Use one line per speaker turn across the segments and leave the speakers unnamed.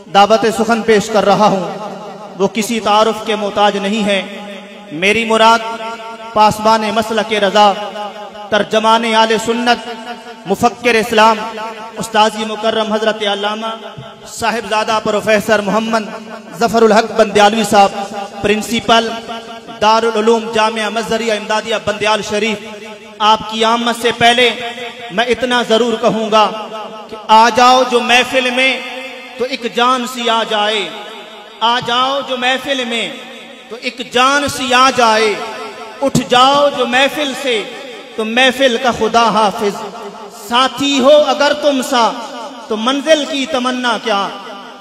दावत सुखन पेश कर रहा हूँ वो किसी तारुफ के मोहताज नहीं है। मेरी मुराद पासबान मसलक रज़ा तर्जमान आले सुन्नत मुफक्किर इस्लाम उस्ताज़ी मुकर्रम हज़रत अल्लामा साहिबजादा प्रोफेसर मोहम्मद ज़फ़रुल हक बंदयालवी साहब, प्रिंसिपल दारुल उलूम जामिया मज़हरिया इमदादिया बंदयाल शरीफ, आपकी आमद से पहले मैं इतना ज़रूर कहूँगा कि आ जाओ जो महफिल में तो एक जान सी आ जाए, आ जाओ जो महफिल में तो एक जान सी आ जाए, उठ जाओ जो महफिल से तो महफिल का खुदा हाफिज, साथी हो अगर तुम सा तो मंजिल की तमन्ना क्या,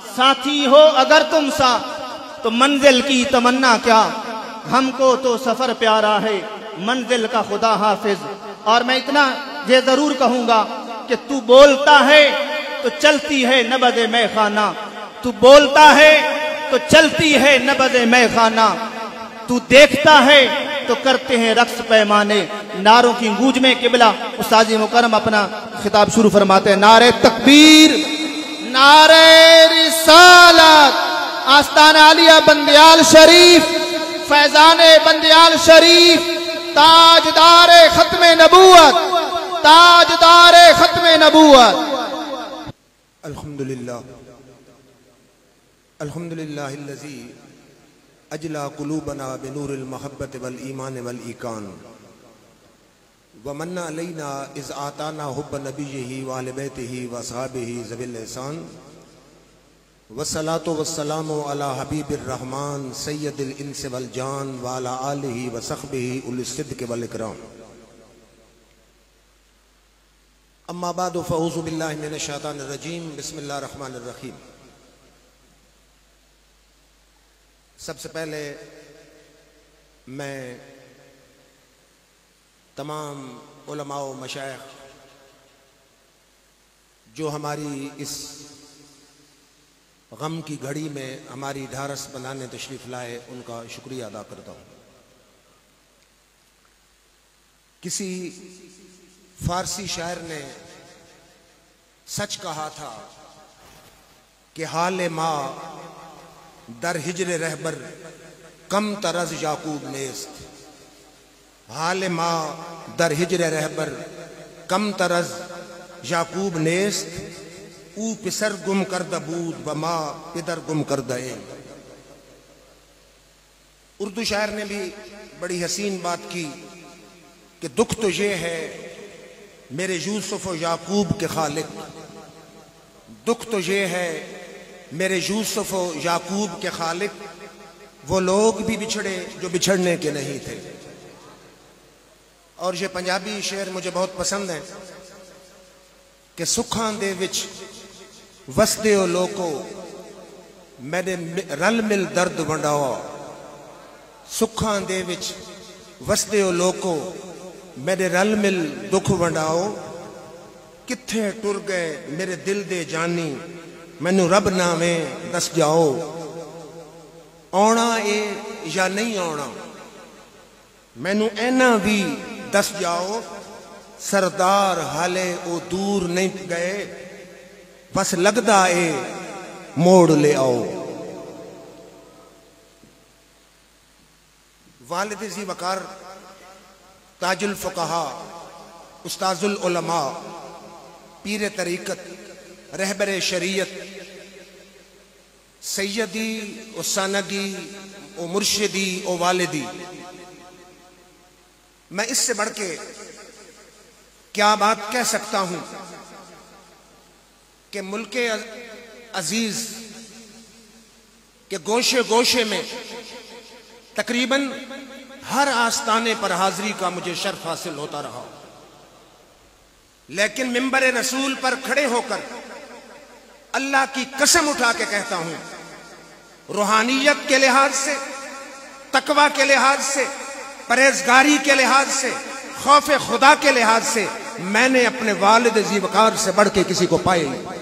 साथी हो अगर तुम सा तो मंजिल की तमन्ना क्या, हमको तो सफर प्यारा है मंजिल का खुदा हाफिज। और मैं इतना ये जरूर कहूंगा कि तू बोलता है तो चलती है नबज़ में खाना, तू बोलता है तो चलती है नबज़ में खाना, तू देखता है तो करते हैं रक्स पैमाने। नारों की गूंज में किबला उस्ताज़ी मुकर्रम अपना खिताब शुरू फरमाते हैं। नारे तकबीर, नारे रिसालत, आस्ताना आलिया बंदयाल शरीफ, फैजाने बंदयाल शरीफ, ताजदारे खत्मे नबूवत, ताजदारे खत्मे नबूवत।
अल्हम्दुलिल्लाह अल्हम्दुलिल्लाहिल्लज़ी अजला कुलूबना बिनूरिल महब्बत वल ईमान वल ईकान व मन्ना अलैना इज़ आताना हुब्ब नबिय्यिही व अहले बैतिही व असहाबिही ज़विल एहसान वस्सलातु वस्सलामु अला हबीबिर रहमान सय्यदिल इंस वल जान व अला आलिही व सहबिही उलिस सिद्क़ वल इकराम। अम्मा बादु फ़अऊज़ु बिल्लाहि मिनश शैतानिर रजीम, बिस्मिल्लाहिर रहमानिर रहीम। सबसे पहले मैं तमाम उलमा व मशाइख जो हमारी इस गम की घड़ी में हमारी ढारस बनाने तशरीफ़ लाए उनका शुक्रिया अदा करता हूँ। किसी फारसी शायर ने सच कहा था कि हाल माँ दर हिजर रहबर कम तरज याकूब नेस्त, हाल माँ दर हिजर रहबर कम तरज याकूब नेस्त, ऊ पिसर गुम कर दबूद व माँ पिदर गुम कर दे। उर्दू शायर ने भी बड़ी हसीन बात की कि दुख तो ये है मेरे यूसुफ और याकूब के खालिक, दुख तो ये है मेरे यूसुफ और याकूब के खालिक, वो लोग भी बिछड़े जो बिछड़ने के नहीं थे। और ये पंजाबी शेर मुझे बहुत पसंद है कि सुखां दे विच वसदे हो लोको मैंने रल मिल दर्द वंडाओ, सुखां दे विच वसदे हो लोको मेरे रल मिल दुख वंडाओ, किथे टुर गए मेरे दिल दे जानी मैनू रब नावे दस जाओ, आना ए या नहीं आना मैनू ऐना भी दस जाओ, सरदार हाले ओ दूर नहीं गए बस लगदा ए मोड़ ले आओ। वालिद ज़ी वकार ताजुल फ़ुक़हा उस्ताजुल उलमा पीर तरीक़त रहबर शरीयत सैयदी ओ सनदी ओ मुर्शिदी ओ वालिदी, मैं इससे बढ़ के क्या बात कह सकता हूं कि मुल्के अजीज के गोशे गोशे में तकरीबन हर आस्ताने पर हाजिरी का मुझे शर्फ हासिल होता रहा, लेकिन मिंबर रसूल पर खड़े होकर अल्लाह की कसम उठा के कहता हूं, रूहानियत के लिहाज से, तकवा के लिहाज से, परहेजगारी के लिहाज से, खौफ खुदा के लिहाज से मैंने अपने वालिद ज़ी वकार से बढ़ के किसी को पाए नहीं।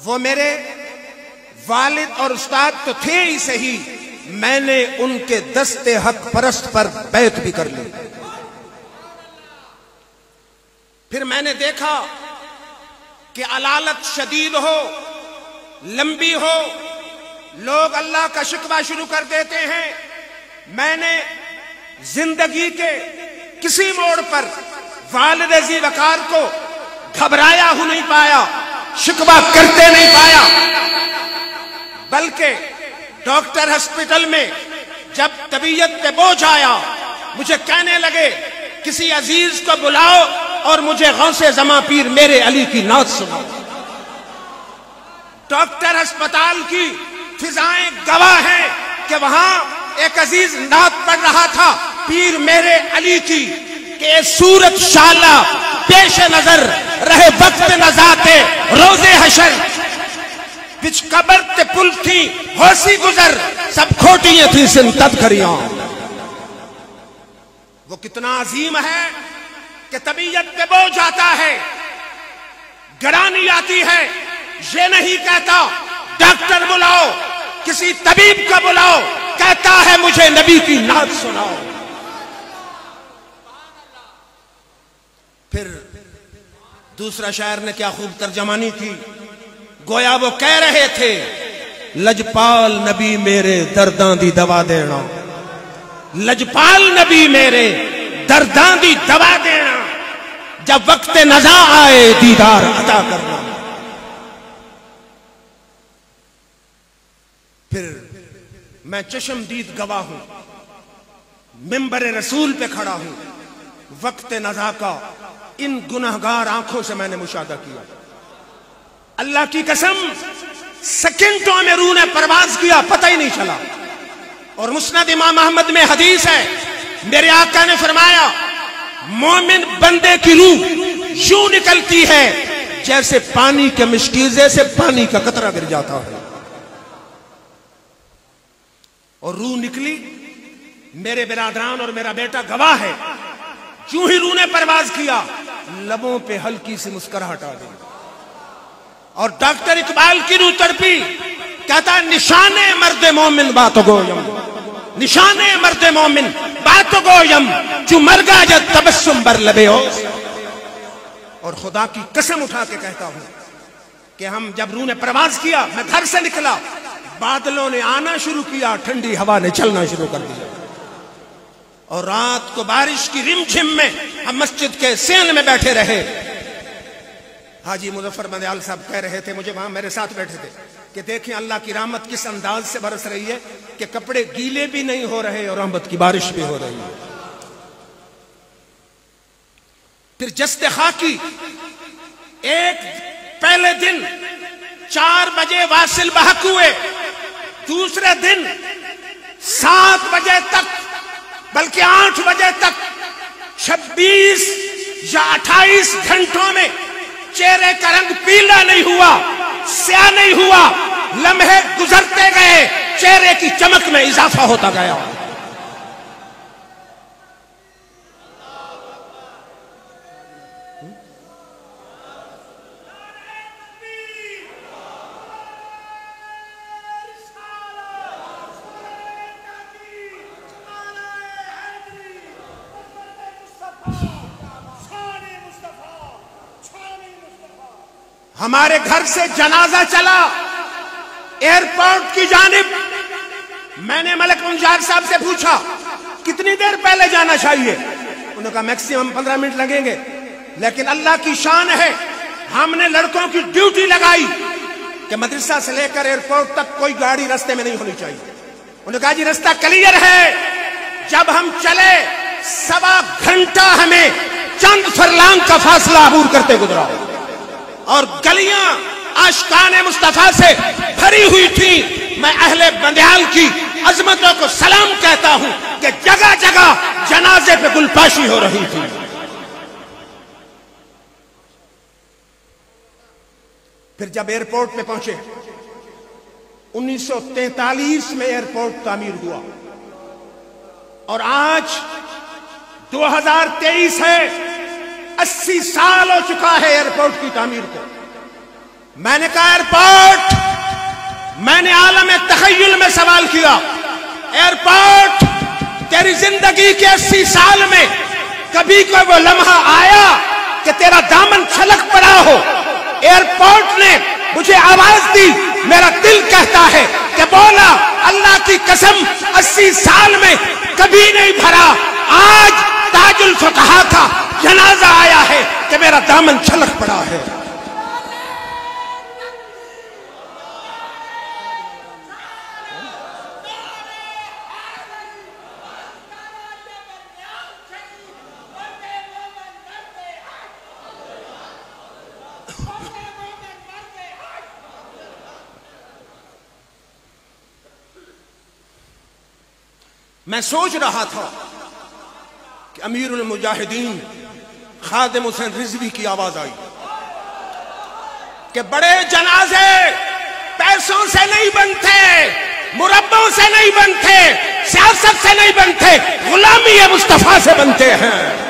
वो मेरे वालिद और उस्ताद तो थे ही सही, मैंने उनके दस्ते हक परस्त पर बैत भी कर ली। फिर मैंने देखा कि अलालत शदीद हो, लंबी हो, लोग अल्लाह का शिकवा शुरू कर देते हैं। मैंने जिंदगी के किसी मोड़ पर वालिद ज़ी वकार को घबराया हो नहीं पाया, शिकवा करते नहीं पाया, बल्कि डॉक्टर हॉस्पिटल में जब तबीयत पे बोझ आया, मुझे कहने लगे किसी अजीज को बुलाओ और मुझे गौसे जमा पीर मेरे अली की नात सुनाओ। डॉक्टर अस्पताल की फिजाएं गवाह हैं कि वहां एक अजीज नात पढ़ रहा था पीर मेरे अली की, कि सूरत शाला पेश नजर रहे वक्त नजाते रोजे हशर, बिच कबर ते पुल थी होसी गुजर, सब खोटियां थी सिन तदखरियां। वो कितना अजीम है कि तबीयत पे बोझ आता है, गरानी आती है, ये नहीं कहता डॉक्टर बुलाओ, किसी तबीब का बुलाओ, कहता है मुझे नबी की नात सुनाओ। फिर दूसरा शायर ने क्या खूब तर्जमानी की, गोया वो कह रहे थे लजपाल नबी मेरे दर्दां दी दवा देना, लजपाल नबी मेरे दर्दां दी दवा देना, जब वक्त नजा आए दीदार अता करना। फिर मैं चश्मदीद गवाह हूं, मिंबर रसूल पे खड़ा हूं, वक्त नजा का इन गुनहगार आंखों से मैंने मुशाहदा किया। अल्लाह की कसम सेकंडों में रूह ने परवाज किया, पता ही नहीं चला। और मुस्नद इमाम अहमद में हदीस है, मेरे आका ने फरमाया मोमिन बंदे की रूह यूं निकलती है जैसे पानी के मिश्कीजे से पानी का कतरा गिर जाता है। और रूह निकली, मेरे बिरादरान और मेरा बेटा गवाह है, यूं ही रूह ने परवाज किया, लबों पे हल्की सी मुस्कुराहट आ गई। और डॉक्टर इकबाल की रूह तड़पी, कहता निशाने मर्द मोमिन बात गोयम, निशाने मर्द मोमिन बात गोयम, जो मरगा जब तबस्सुम बर लबे हो। और खुदा की कसम उठा के कहता हूं कि हम जब रूह ने प्रवास किया, मैं घर से निकला, बादलों ने आना शुरू किया, ठंडी हवा ने चलना शुरू कर दिया। और रात को बारिश की रिमझिम में हम मस्जिद के सेन में बैठे रहे। हाजी मुजफ्फर बंदयाल साहब कह रहे थे, मुझे वहां मेरे साथ बैठे थे, कि देखें अल्लाह की रहमत किस अंदाज से बरस रही है कि कपड़े गीले भी नहीं हो रहे और रहमत की बारिश भी हो रही है। फिर जस्ते खाकी एक पहले दिन 4 बजे वासिल बहक हुए, दूसरे दिन 7 बजे तक, बल्कि 8 बजे तक 26 या 28 घंटों में चेहरे का रंग पीला नहीं हुआ, स्याह नहीं हुआ, लम्हे गुजरते गए, चेहरे की चमक में इजाफा होता गया। हमारे घर से जनाजा चला एयरपोर्ट की जानिब। मैंने मलक मुंजार साहब से पूछा कितनी देर पहले जाना चाहिए, उन्होंने कहा मैक्सिमम 15 मिनट लगेंगे। लेकिन अल्लाह की शान है, हमने लड़कों की ड्यूटी लगाई कि मदरसा से लेकर एयरपोर्ट तक कोई गाड़ी रास्ते में नहीं होनी चाहिए। उन्होंने कहा जी रास्ता क्लियर है। जब हम चले 1.25 घंटा हमें चंद फरलांग का फासला अबूर करते गुजरा, और गलियां आशिकाने मुस्तफा से भरी हुई थी। मैं अहले बंदयाल की अजमतों को सलाम कहता हूं कि जगह जगह जनाजे पे गुलपाशी हो रही थी। फिर जब एयरपोर्ट पे पहुंचे, 1943 में एयरपोर्ट तामीर हुआ और आज 2023 है, 80 साल हो चुका है एयरपोर्ट की तामीर को। मैंने कहा एयरपोर्ट मैंने आलम तखय्युल में सवाल किया, एयरपोर्ट तेरी जिंदगी के 80 साल में कभी कोई वो लम्हा आया कि तेरा दामन छलक पड़ा हो? एयरपोर्ट ने मुझे आवाज दी, मेरा दिल कहता है कि बोला अल्लाह की कसम 80 साल में कभी नहीं भरा। आज ताजुल फुकहा का जनाजा आया है कि मेरा दामन छलक पड़ा है। मैं सोच रहा था कि अमीरुल मुजाहिदीन खादिम हुसैन रिजवी की आवाज आई कि बड़े जनाजे पैसों से नहीं बनते, मुरब्बों से नहीं बनते, सियासत से नहीं बनते, गुलामी मुस्तफा से बनते हैं।